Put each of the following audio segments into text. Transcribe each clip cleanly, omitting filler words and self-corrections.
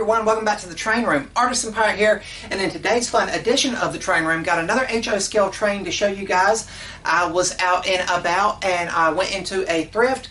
everyone, welcome back to the Train Room. Artisan Pirate here, and in today's fun edition of the Train Room, got another HO scale train to show you guys. I was out and about, and I went into a thrift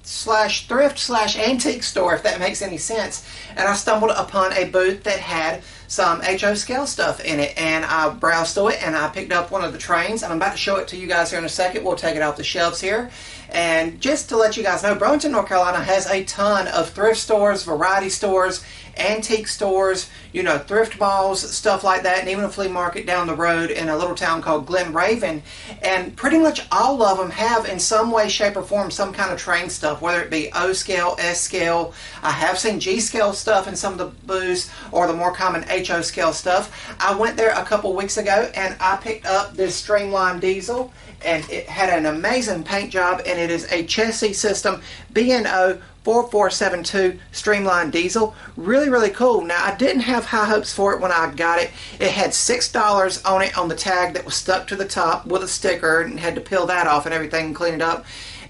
slash antique store, if that makes any sense, and I stumbled upon a booth that had some HO scale stuff in it, and I browsed through it and I picked up one of the trains. I'm about to show it to you guys here in a second. We'll take it off the shelves here. And just to let you guys know, Burlington, North Carolina has a ton of thrift stores, variety stores, antique stores, you know, thrift balls, stuff like that, and even a flea market down the road in a little town called Glen Raven. And pretty much all of them have in some way, shape, or form some kind of train stuff, whether it be O scale, S scale. I have seen G scale stuff in some of the booths, or the more common HO scale stuff. I went there a couple weeks ago and I picked up this Streamlined diesel, and it had an amazing paint job, and it is a Chessie system B&O 4472 Streamlined diesel. Really cool. Now, I didn't have high hopes for it when I got it. It had $6 on it on the tag that was stuck to the top with a sticker, and had to peel that off and everything and clean it up.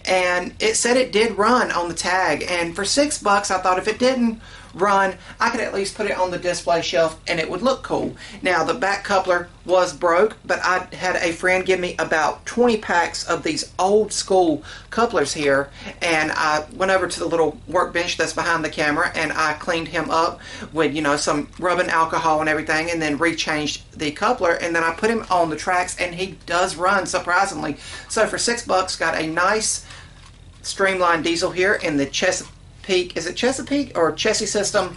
And it said it did run on the tag, and for $6 I thought if it didn't run, I could at least put it on the display shelf and it would look cool. Now, the back coupler was broke, but I had a friend give me about 20 packs of these old school couplers here, and I went over to the little workbench that's behind the camera and I cleaned him up with, you know, some rubbing alcohol and everything, and then rechanged the coupler, and then I put him on the tracks, and he does run, surprisingly. So for $6, got a nice Streamlined diesel here in the Chesapeake, is it Chesapeake or Chessie system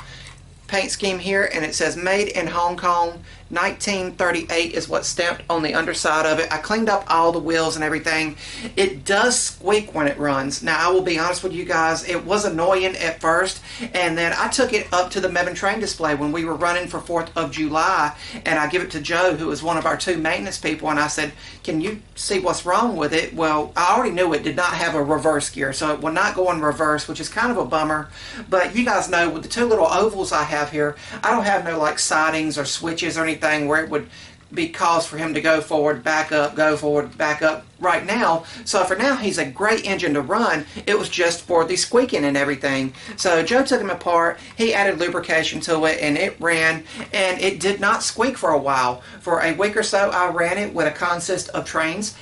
paint scheme here, and it says made in Hong Kong 1938 is what's stamped on the underside of it. I cleaned up all the wheels and everything. It does squeak when it runs. Now, I will be honest with you guys, it was annoying at first, and then I took it up to the Mebane train display when we were running for 4th of July, and I give it to Joe, who is one of our 2 maintenance people, and I said, can you see what's wrong with it? Well, I already knew it did not have a reverse gear, so it will not go in reverse, which is kind of a bummer. But you guys know, with the 2 little ovals I have here, I don't have no like sidings or switches or anything where it would be cause for him to go forward, back up, go forward, back up right now. So for now, he's a great engine to run. It was just for the squeaking and everything. So Joe took him apart, he added lubrication to it, and it ran, and it did not squeak for a while. For a week or so, I ran it with a consist of trains,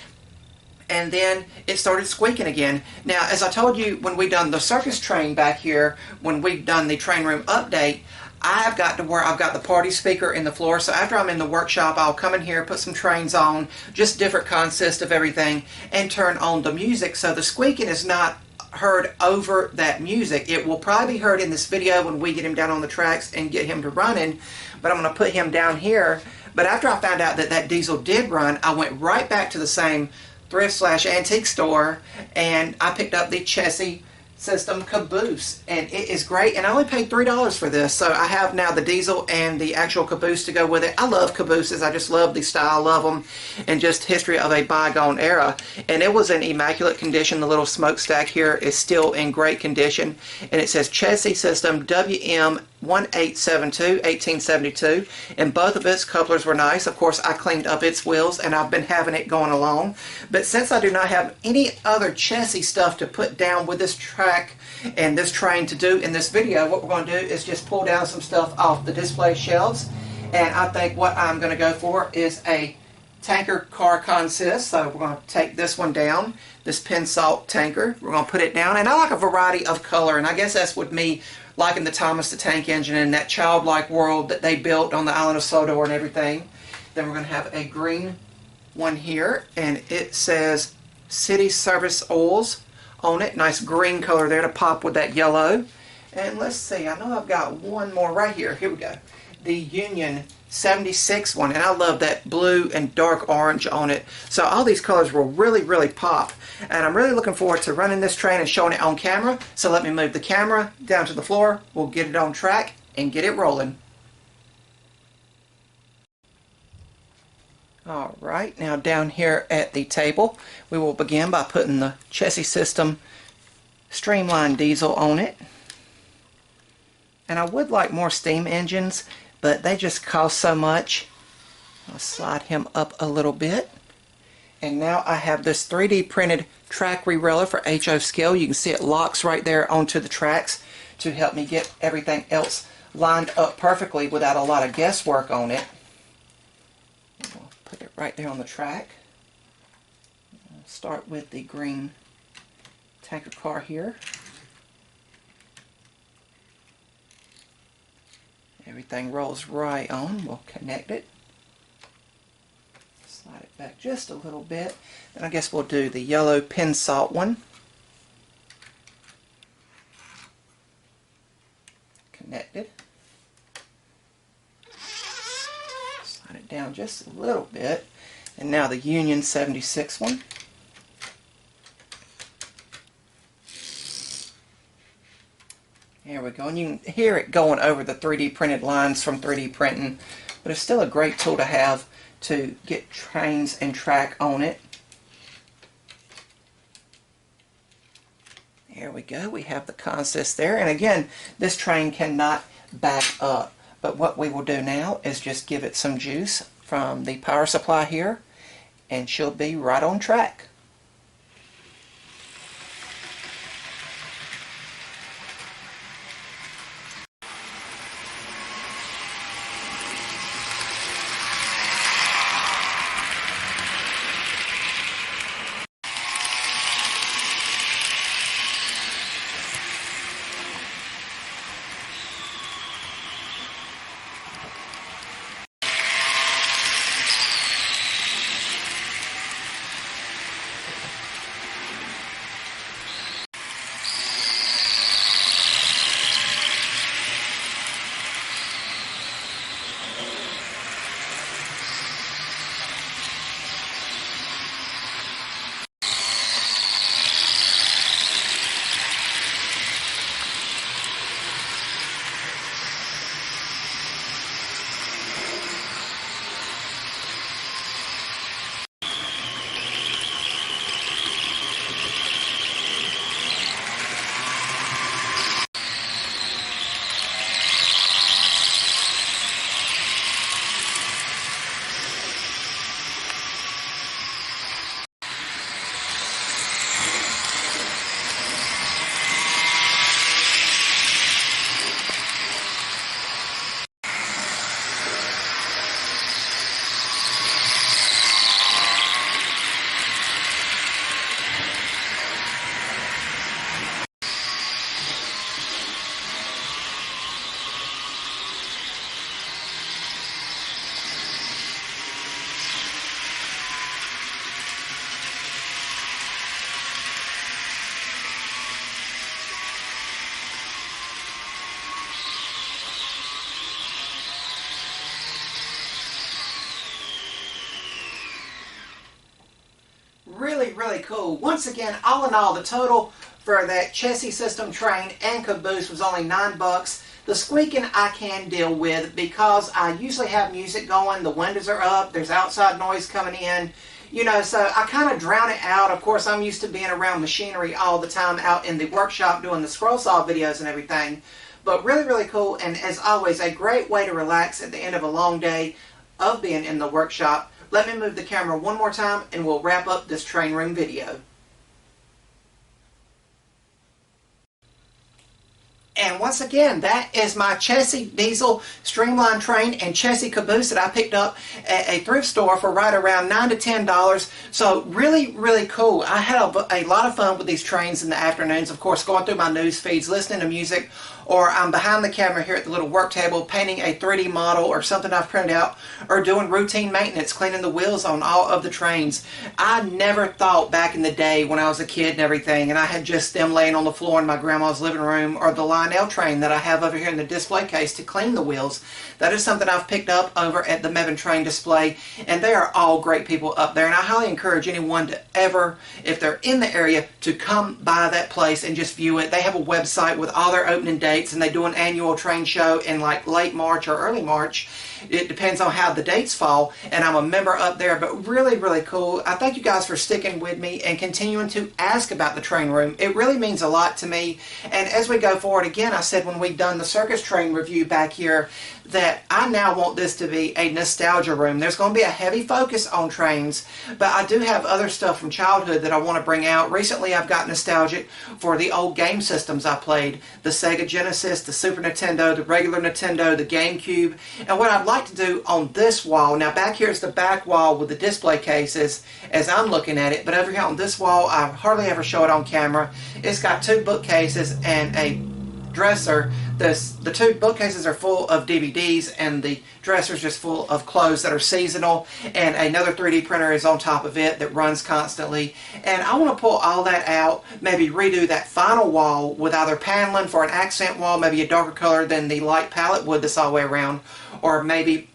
and then it started squeaking again. Now, as I told you when we done the circus train back here, when we done the Train Room update, I've got to where I've got the party speaker in the floor, so after I'm in the workshop, I'll come in here, put some trains on, just different consists of everything, and turn on the music, so the squeaking is not heard over that music. It will probably be heard in this video when we get him down on the tracks and get him to running, but I'm going to put him down here. But after I found out that that diesel did run, I went right back to the same thrift slash antique store, and I picked up the Chessie system caboose, and it is great, and I only paid $3 for this. So I have now the diesel and the actual caboose to go with it. I love cabooses. I just love the style of them, and just history of a bygone era. And it was in immaculate condition. The little smokestack here is still in great condition, and it says Chessie system WM 1872 1872, and both of its couplers were nice. Of course, I cleaned up its wheels, and I've been having it going along. But since I do not have any other Chessie stuff to put down with this track and this train to do in this video, what we're going to do is just pull down some stuff off the display shelves. And I think what I'm going to go for is a tanker car consist. So we're going to take this one down, this pin salt tanker. We're going to put it down, and I like a variety of color, and I guess that's with me liking the Thomas the Tank Engine and that childlike world that they built on the island of Sodor and everything. Then we're going to have a green one here, and it says City Service Oils on it. Nice green color there to pop with that yellow. And let's see, I know I've got one more right here. Here we go. The Union 76 one, and I love that blue and dark orange on it. So all these colors will really pop, and I'm really looking forward to running this train and showing it on camera. So let me move the camera down to the floor. We'll get it on track and get it rolling. Alright, now down here at the table, we will begin by putting the Chessie system Streamlined diesel on it. And I would like more steam engines, but they just cost so much. I'll slide him up a little bit. And now I have this 3D printed track re-railer for HO scale. You can see it locks right there onto the tracks to help me get everything else lined up perfectly without a lot of guesswork on it. We'll put it right there on the track. I'll start with the green tanker car here. Everything rolls right on. We'll connect it. Slide it back just a little bit. And I guess we'll do the yellow pin salt one. Connected. Slide it down just a little bit. And now the Union 76 one. There we go, and you can hear it going over the 3D printed lines from 3D printing, but it's still a great tool to have to get trains and track on it. There we go, we have the consist there, and again, this train cannot back up, but what we will do now is just give it some juice from the power supply here, and she'll be right on track. Really cool. Once again, all in all, the total for that Chessie system train and caboose was only $9. The squeaking I can deal with because I usually have music going, the windows are up, there's outside noise coming in, you know, so I kind of drown it out. Of course, I'm used to being around machinery all the time out in the workshop doing the scroll saw videos and everything. But really cool, and as always, a great way to relax at the end of a long day of being in the workshop. Let me move the camera one more time and we'll wrap up this train room video. And once again, that is my Chessie diesel streamlined train and Chessie caboose that I picked up at a thrift store for right around $9 to $10. So really cool. I had a lot of fun with these trains in the afternoons, of course, going through my news feeds, listening to music, or I'm behind the camera here at the little work table painting a 3D model or something I've printed out, or doing routine maintenance, cleaning the wheels on all of the trains. I never thought back in the day when I was a kid and everything, and I had just them laying on the floor in my grandma's living room, or the Lionel train that I have over here in the display case to clean the wheels. That is something I've picked up over at the Mebane Train Display, and they are all great people up there, and I highly encourage anyone to ever, if they're in the area, to come by that place and just view it. They have a website with all their opening dates, and they do an annual train show in like late March or early March. It depends on how the dates fall, and I'm a member up there, but really cool. I thank you guys for sticking with me and continuing to ask about the train room. It really means a lot to me, and as we go forward, again, I said when we've done the circus train review back here that I now want this to be a nostalgia room. There's going to be a heavy focus on trains, but I do have other stuff from childhood that I want to bring out. Recently I've got nostalgic for the old game systems I played, the Sega Genesis Genesis, the Super Nintendo, the regular Nintendo, the GameCube. And what I'd like to do on this wall, now back here is the back wall with the display cases as I'm looking at it, but over here on this wall, I hardly ever show it on camera. It's got 2 bookcases and a dresser. The 2 bookcases are full of DVDs and the dresser is just full of clothes that are seasonal, and another 3D printer is on top of it that runs constantly. And I want to pull all that out, maybe redo that final wall with either paneling for an accent wall, maybe a darker color than the light palette wood that's all the way around, or maybe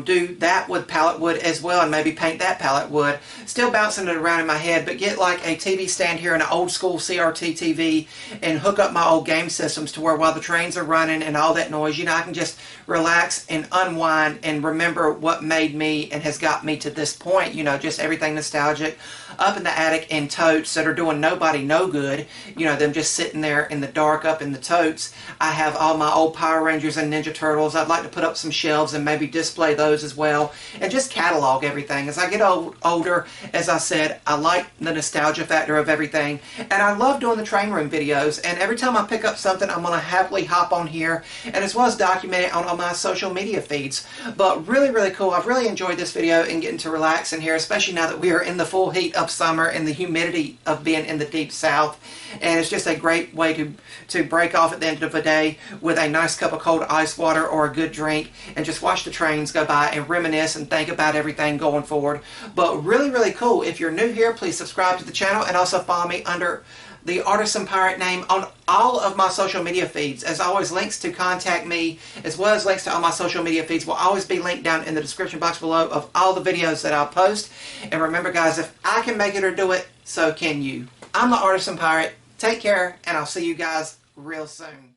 do that with palette wood as well and maybe paint that palette wood. Still bouncing it around in my head, but get like a TV stand here and an old school CRT TV and hook up my old game systems to where while the trains are running and all that noise, you know, I can just relax and unwind and remember what made me and has got me to this point, you know, just everything nostalgic. Up in the attic in totes that are doing nobody no good, you know, them just sitting there in the dark up in the totes. I have all my old Power Rangers and Ninja Turtles. I'd like to put up some shelves and maybe display those as well and just catalog everything. As I get older, as I said, I like the nostalgia factor of everything, and I love doing the train room videos, and every time I pick up something I'm going to happily hop on here and as well as document it on all my social media feeds. But really cool. I've really enjoyed this video and getting to relax in here, especially now that we are in the full heat of summer and the humidity of being in the deep south, and it's just a great way to break off at the end of the day with a nice cup of cold ice water or a good drink and just watch the trains go by and reminisce and think about everything going forward. But really cool. If you're new here, please subscribe to the channel and also follow me under the Artisan Pirate name on all of my social media feeds. As always, links to contact me as well as links to all my social media feeds will always be linked down in the description box below of all the videos that I'll post. And remember guys, if I can make it or do it, so can you. I'm the Artisan Pirate. Take care, and I'll see you guys real soon.